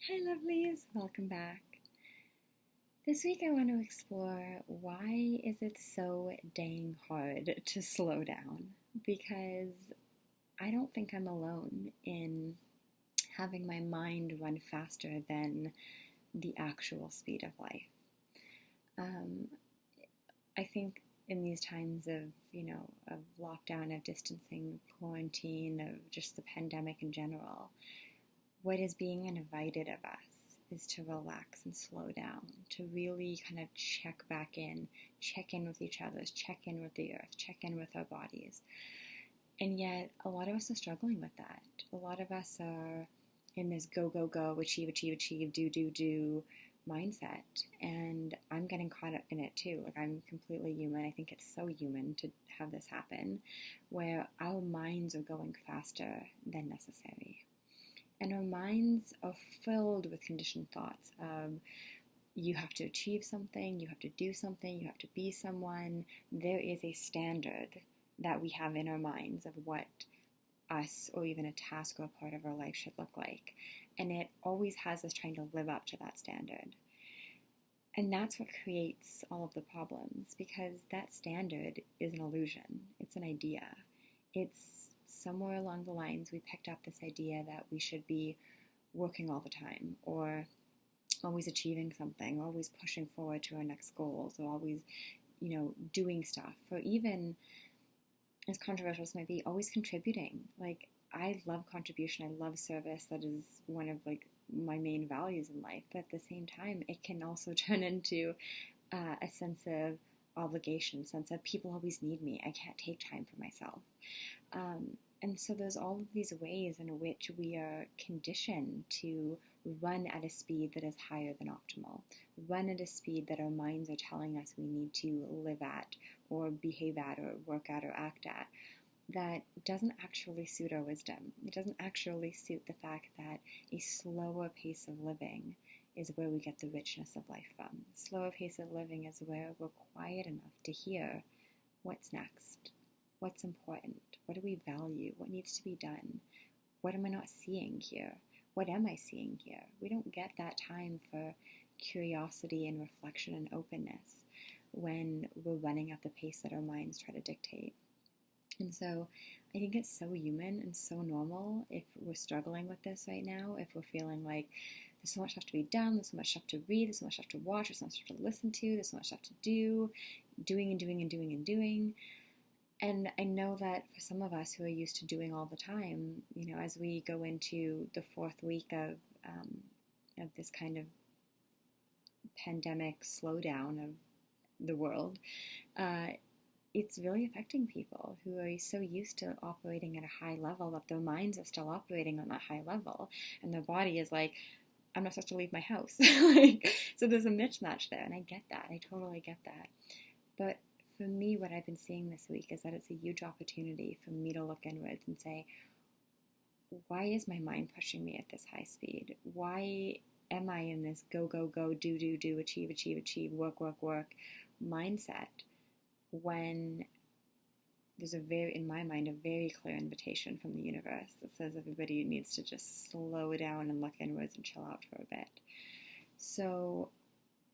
Hi, lovelies. Welcome back. This week I want to explore why is it so dang hard to slow down? Because I don't think I'm alone in having my mind run faster than the actual speed of life. Um, I think in these times of, of lockdown, of distancing, quarantine, of just the pandemic in general, what is being invited of us is to relax and slow down, to really kind of check in with each other, check in with the earth, check in with our bodies. And yet, a lot of us are struggling with that. A lot of us are in this go, go, go, achieve, do mindset. And I'm getting caught up in it too. Like, I'm completely human. I think it's so human to have this happen, where our minds are going faster than necessary. And our minds are filled with conditioned thoughts of you have to achieve something, you have to do something, you have to be someone. There is a standard that we have in our minds of what us or even a task or a part of our life should look like. And it always has us trying to live up to that standard. And that's what creates all of the problems, because that standard is an illusion. It's an idea. It's somewhere along the lines we picked up this idea that we should be working all the time, or always achieving something, always pushing forward to our next goals, or always, doing stuff, or even, as controversial as it might be, always contributing. Like, I love contribution, I love service. That is one of my main values in life. But at the same time, it can also turn into a sense of obligation, sense of people always need me. I can't take time for myself. And so there's all of these ways in which we are conditioned to run at a speed that is higher than optimal, run at a speed that our minds are telling us we need to live at, or behave at, or work at, or act at, that doesn't actually suit our wisdom. It doesn't actually suit the fact that a slower pace of living is where we get the richness of life from. Slower pace of living is where we're quiet enough to hear what's next, what's important, what do we value, what needs to be done, what am I not seeing here, what am I seeing here. We don't get that time for curiosity and reflection and openness when we're running at the pace that our minds try to dictate. And so I think it's so human and so normal if we're struggling with this right now, if we're feeling like there's so much stuff to be done, there's so much stuff to read, there's so much stuff to watch, there's so much stuff to listen to, there's so much stuff to do, doing and doing and doing and doing. And I know that for some of us who are used to doing all the time, as we go into the fourth week of this kind of pandemic slowdown of the world, it's really affecting people who are so used to operating at a high level that their minds are still operating on that high level, and their body is like, I'm not supposed to leave my house. So there's a mismatch there, and I get that. I totally get that. But for me, what I've been seeing this week is that it's a huge opportunity for me to look inwards and say, why is my mind pushing me at this high speed? Why am I in this go, go, go, do, achieve, work mindset, when there's in my mind, a very clear invitation from the universe that says everybody needs to just slow down and look inwards and chill out for a bit. So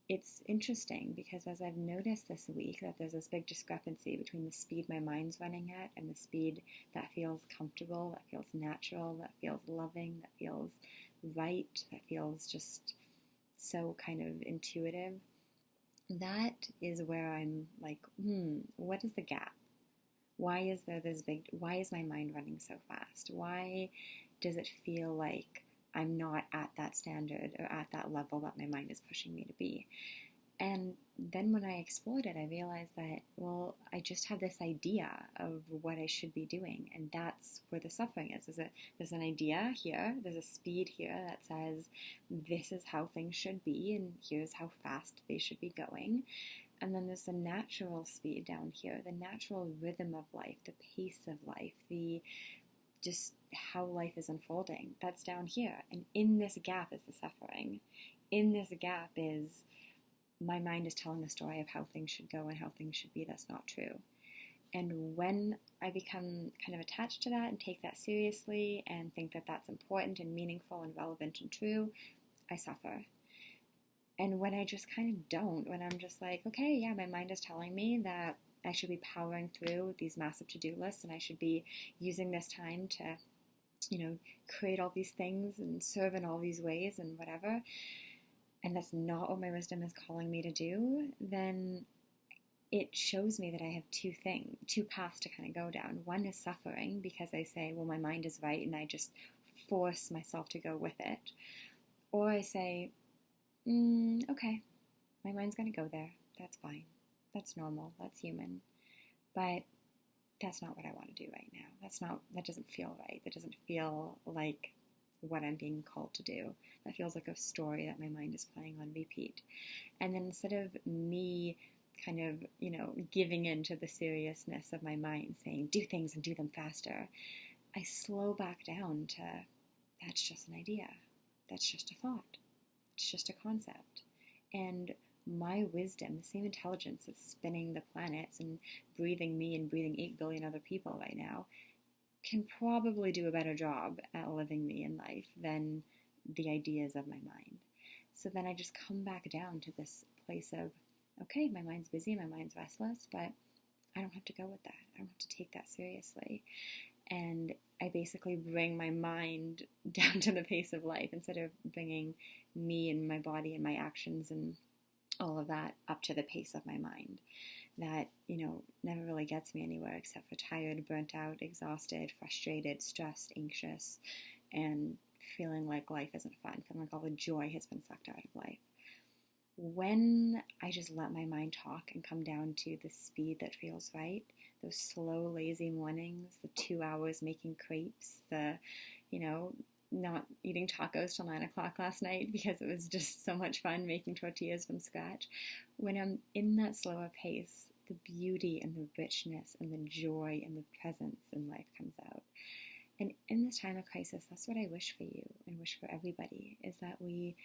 it's interesting because as I've noticed this week that there's this big discrepancy between the speed my mind's running at and the speed that feels comfortable, that feels natural, that feels loving, that feels right, that feels just so kind of intuitive. That is where I'm like, what is the gap? Why is my mind running so fast? Why does it feel like I'm not at that standard or at that level that my mind is pushing me to be? And then when I explored it, I realized that, well, I just have this idea of what I should be doing, and that's where the suffering is. There's an idea here, there's a speed here that says this is how things should be, and here's how fast they should be going. And then there's the natural speed down here, the natural rhythm of life, the pace of life, the just how life is unfolding. That's down here. And in this gap is the suffering. In this gap is my mind is telling a story of how things should go and how things should be. That's not true. And when I become kind of attached to that and take that seriously and think that that's important and meaningful and relevant and true, I suffer. And when I just kind of don't, when I'm just like, okay, yeah, my mind is telling me that I should be powering through these massive to-do lists and I should be using this time to, create all these things and serve in all these ways and whatever, and that's not what my wisdom is calling me to do, then it shows me that I have two paths to kind of go down. One is suffering because I say, well, my mind is right, and I just force myself to go with it. Or I say, okay, my mind's going to go there. That's fine. That's normal. That's human. But that's not what I want to do right now. That doesn't feel right. That doesn't feel like what I'm being called to do. That feels like a story that my mind is playing on repeat. And then instead of me kind of, giving in to the seriousness of my mind, saying, do things and do them faster, I slow back down to, that's just an idea. That's just a thought. It's just a concept. And my wisdom, the same intelligence that's spinning the planets and breathing me and breathing 8 billion other people right now, can probably do a better job at living me in life than the ideas of my mind. So then I just come back down to this place of, okay, my mind's busy, my mind's restless, but I don't have to go with that. I don't have to take that seriously. And I basically bring my mind down to the pace of life instead of bringing me and my body and my actions and all of that up to the pace of my mind. That, never really gets me anywhere except for tired, burnt out, exhausted, frustrated, stressed, anxious, and feeling like life isn't fun, feeling like all the joy has been sucked out of life. When I just let my mind talk and come down to the speed that feels right, those slow, lazy mornings, the 2 hours making crepes, the, not eating tacos till 9 o'clock last night because it was just so much fun making tortillas from scratch. When I'm in that slower pace, the beauty and the richness and the joy and the presence in life comes out. And in this time of crisis, that's what I wish for you and wish for everybody, is that we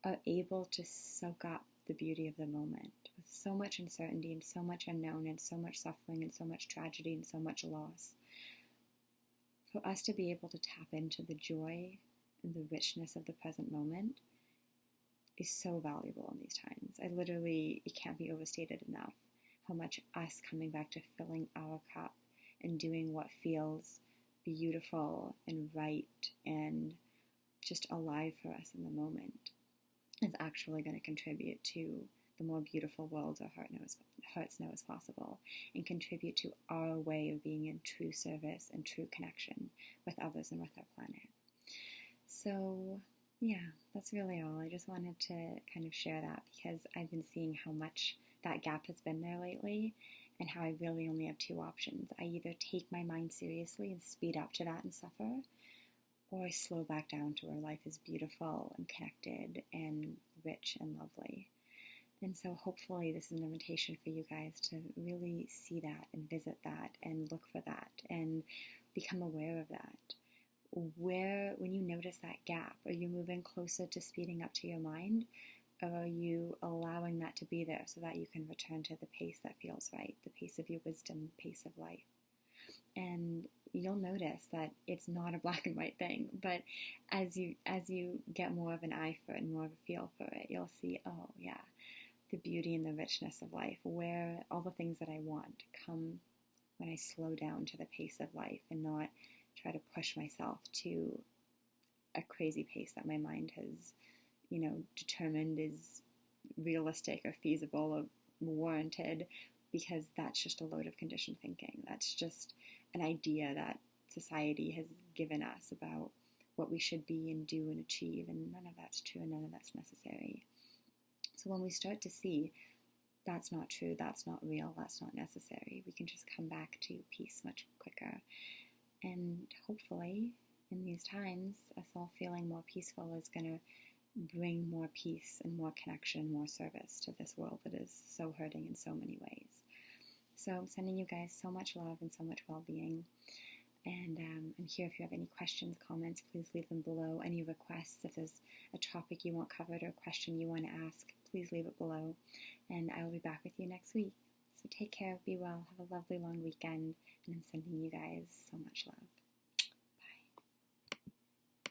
are able to soak up the beauty of the moment with so much uncertainty and so much unknown and so much suffering and so much tragedy and so much loss. For us to be able to tap into the joy and the richness of the present moment is so valuable in these times. It can't be overstated enough how much us coming back to filling our cup and doing what feels beautiful and right and just alive for us in the moment is actually going to contribute to the more beautiful worlds our hearts know is possible, and contribute to our way of being in true service and true connection with others and with our planet. So, yeah, that's really all. I just wanted to kind of share that because I've been seeing how much that gap has been there lately and how I really only have two options. I either take my mind seriously and speed up to that and suffer, or I slow back down to where life is beautiful and connected and rich and lovely. And so hopefully this is an invitation for you guys to really see that and visit that and look for that and become aware of that. When you notice that gap, are you moving closer to speeding up to your mind, or are you allowing that to be there so that you can return to the pace that feels right, the pace of your wisdom, the pace of life? And you'll notice that it's not a black and white thing, but as you get more of an eye for it and more of a feel for it, you'll see, oh yeah, the beauty and the richness of life, where all the things that I want come when I slow down to the pace of life and not try to push myself to a crazy pace that my mind has, determined is realistic or feasible or warranted, because that's just a load of conditioned thinking. That's just an idea that society has given us about what we should be and do and achieve, and none of that's true and none of that's necessary. So when we start to see that's not true, that's not real, that's not necessary, we can just come back to peace much quicker. And hopefully in these times, us all feeling more peaceful is going to bring more peace and more connection, more service to this world that is so hurting in so many ways. So I'm sending you guys so much love and so much well-being. And I'm here if you have any questions, comments, please leave them below. Any requests, if there's a topic you want covered or a question you want to ask, please leave it below. And I will be back with you next week. So take care, be well, have a lovely long weekend, and I'm sending you guys so much love.